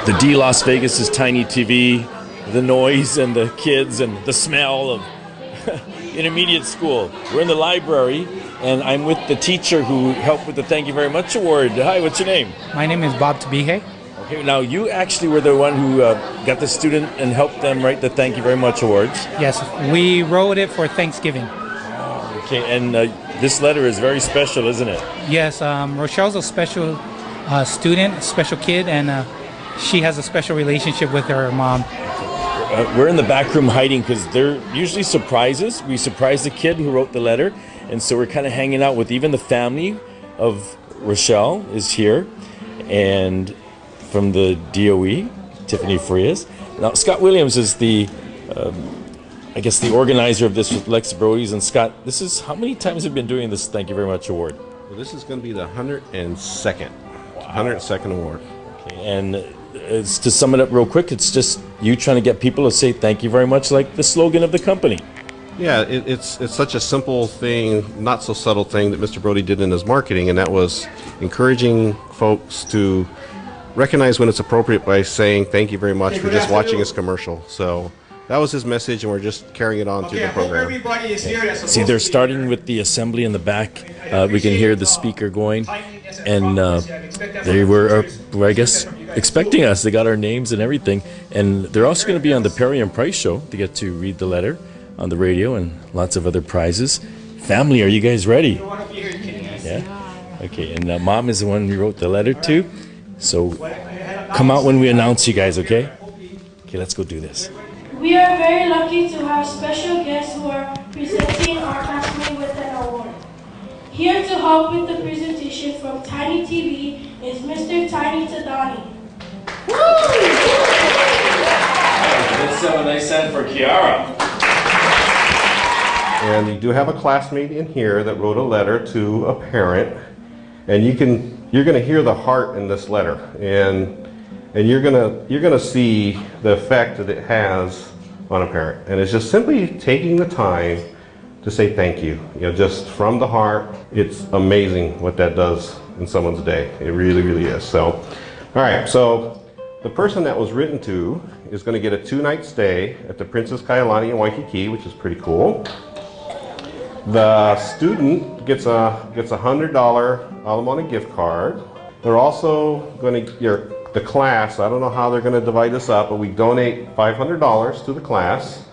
The D Las Vegas is tiny TV, the noise and the kids and the smell of intermediate school. We're in the library, and I'm with the teacher who helped with the Thank You Very Much Award. Hi, what's your name? My name is Bob Tabihe. Okay, now you actually were the one who got the student and helped them write the Thank You Very Much Awards. Yes, we wrote it for Thanksgiving. Okay, and this letter is very special, isn't it? Yes, Rochelle's a special student, a special kid, and she has a special relationship with her mom. We're in the back room hiding because they're usually surprises. We surprise the kid who wrote the letter, and so we're kind of hanging out with even the family of Rochelle is here, and from the DOE, Tiffany Frias. Now, Scott Williams is the, I guess, the organizer of this with Lex Brody's. And Scott, this is, how many times have you been doing this Thank You Very Much Award? Well, this is going to be the 102nd. Wow. 102nd award. Okay, and it's, to sum it up real quick, it's just you trying to get people to say thank you very much, like the slogan of the company. Yeah, it's such a simple thing, not so subtle thing that Mr. Brody did in his marketing, and that was encouraging folks to recognize when it's appropriate by saying thank you very much for just watching his commercial. So that was his message, and we're just carrying it on through the program. Everybody is here. See, they're starting with the assembly in the back. We can hear the speaker going, and they were, I guess, expecting us. They got our names and everything, and they're also going to be on the Perry and Price show to get to read the letter on the radio and lots of other prizes. Family, are you guys ready? Yeah. Okay, and Mom is the one we wrote the letter to. So come out when we announce you guys, okay? Okay, let's go do this. We are very lucky to have special guests who are presenting our classmate with an award. Here to help with the presentation from Tiny TV is Mr. Tiny Tadani. Let's have a nice hand for Kiara. And you do have a classmate in here that wrote a letter to a parent, and you're going to hear the heart in this letter, and you're going to see the effect that it has on a parent. And it's just simply taking the time to say thank you. You know, just from the heart. It's amazing what that does in someone's day. It really, really is. So, all right. So the person that was written to is going to get a 2-night stay at the Princess Kailani in Waikiki, which is pretty cool. The student gets a $100 Alamana gift card. They're also going to, the class, I don't know how they're going to divide this up, but we donate $500 to the class.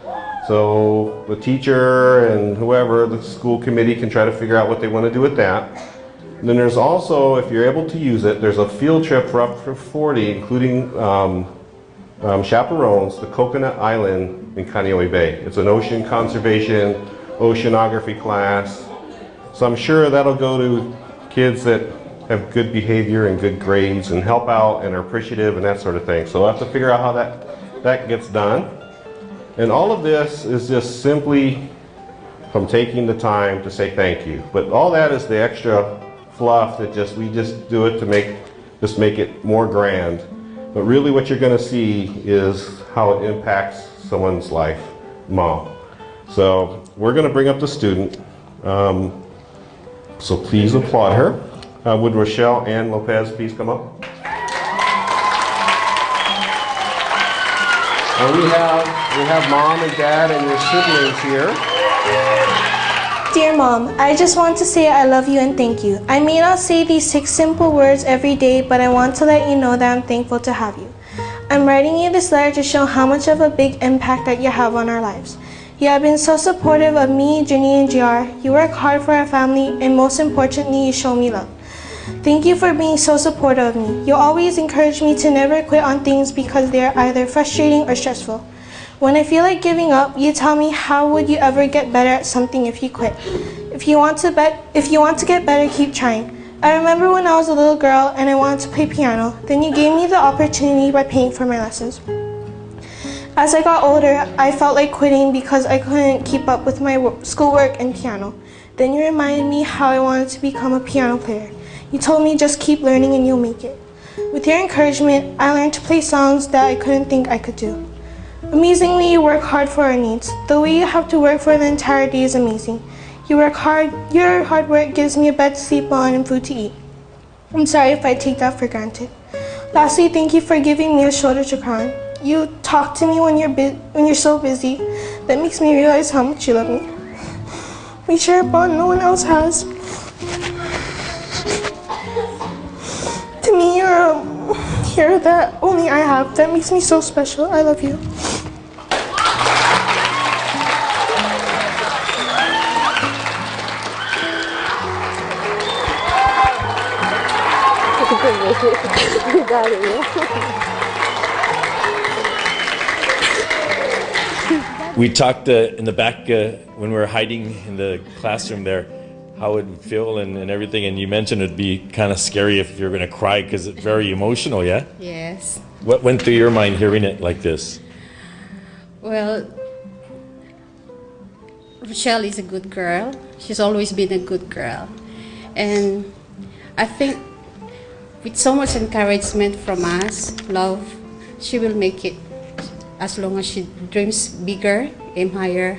So the teacher and whoever, the school committee, can try to figure out what they want to do with that. And then there's also, if you're able to use it, there's a field trip for up to 40, including chaperones, to Coconut Island in Kaneohe Bay. It's an ocean conservation, oceanography class. So I'm sure that'll go to kids that have good behavior and good grades and help out and are appreciative and that sort of thing. So we'll have to figure out how that gets done. And all of this is just simply from taking the time to say thank you. But all that is the extra fluff that we just do it to make it more grand. But really what you're going to see is how it impacts someone's life, Mom. So we're going to bring up the student. So please applaud her. Would Rochelle and Lopez please come up? And we have Mom and Dad and your siblings here. Dear Mom, I just want to say I love you and thank you. I may not say these 6 simple words every day, but I want to let you know that I'm thankful to have you. I'm writing you this letter to show how much of a big impact that you have on our lives. You have been so supportive of me, Ginny, and JR. You work hard for our family, and most importantly, you show me love. Thank you for being so supportive of me. You always encourage me to never quit on things because they are either frustrating or stressful. When I feel like giving up, you tell me, how would you ever get better at something if you quit? If you want to get better, keep trying. I remember when I was a little girl and I wanted to play piano, then you gave me the opportunity by paying for my lessons. As I got older, I felt like quitting because I couldn't keep up with my schoolwork and piano. Then you reminded me how I wanted to become a piano player. You told me just keep learning and you'll make it. With your encouragement, I learned to play songs that I couldn't think I could do. Amazingly, you work hard for our needs. The way you have to work for the entire day is amazing. You work hard. Your hard work gives me a bed to sleep on and food to eat. I'm sorry if I take that for granted. Lastly, thank you for giving me a shoulder to cry on. You talk to me when you're so busy. That makes me realize how much you love me. We share a bond no one else has. To me, you're a hero that only I have. That makes me so special. I love you. We talked in the back when we were hiding in the classroom there, how it would feel and everything, and you mentioned it'd be kind of scary if you're going to cry because it's very emotional, yeah? Yes. What went through your mind hearing it like this? Well, Rochelle is a good girl. She's always been a good girl. And I think with so much encouragement from us, love, she will make it as long as she dreams bigger, aim higher,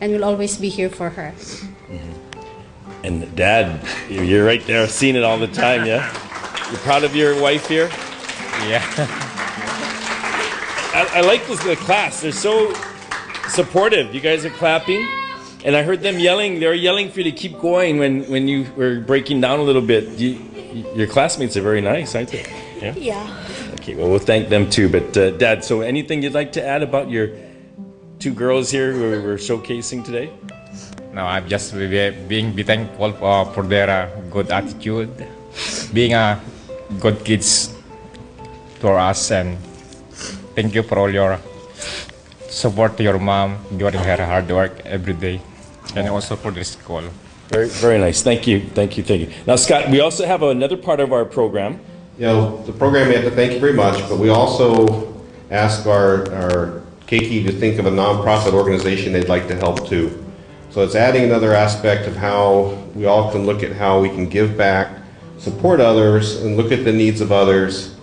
and we'll always be here for her. Mm-hmm. And Dad, you're right there seeing it all the time, yeah? You're proud of your wife here? Yeah. I like the class. They're so supportive. You guys are clapping. And I heard them yelling. They were yelling for you to keep going when you were breaking down a little bit. Your classmates are very nice, aren't they? Yeah? Yeah. Okay, well, we'll thank them too. But Dad, so anything you'd like to add about your two girls here who we're showcasing today? No, I'm just being thankful for their good attitude, being good kids to us, and thank you for all your support to your mom during her hard work every day, and also for the school. Very, very nice. Thank you, thank you, thank you. Now, Scott, we also have another part of our program. You know, the program, we have to thank you very much, but we also ask our keiki to think of a nonprofit organization they'd like to help too. So it's adding another aspect of how we all can look at how we can give back, support others, and look at the needs of others.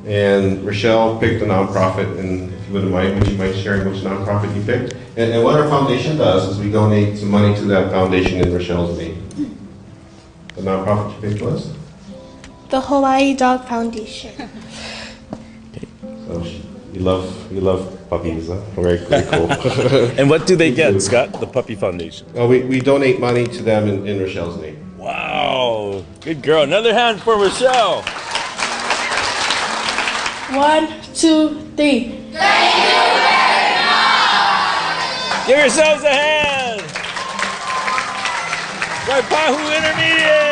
And Rochelle picked a nonprofit, and if you wouldn't mind, would you mind sharing which nonprofit you picked? And what our foundation does is we donate some money to that foundation in Rochelle's name. The nonprofit you picked was? The Hawaii Dog Foundation. So you love puppies, huh? Very, very cool. And what do they get, Scott? The Puppy Foundation. Well, we donate money to them in Rochelle's name. Wow, good girl. Another hand for Rochelle. 1, 2, 3. Thank you very much! Give yourselves a hand. Waipahu Intermediate.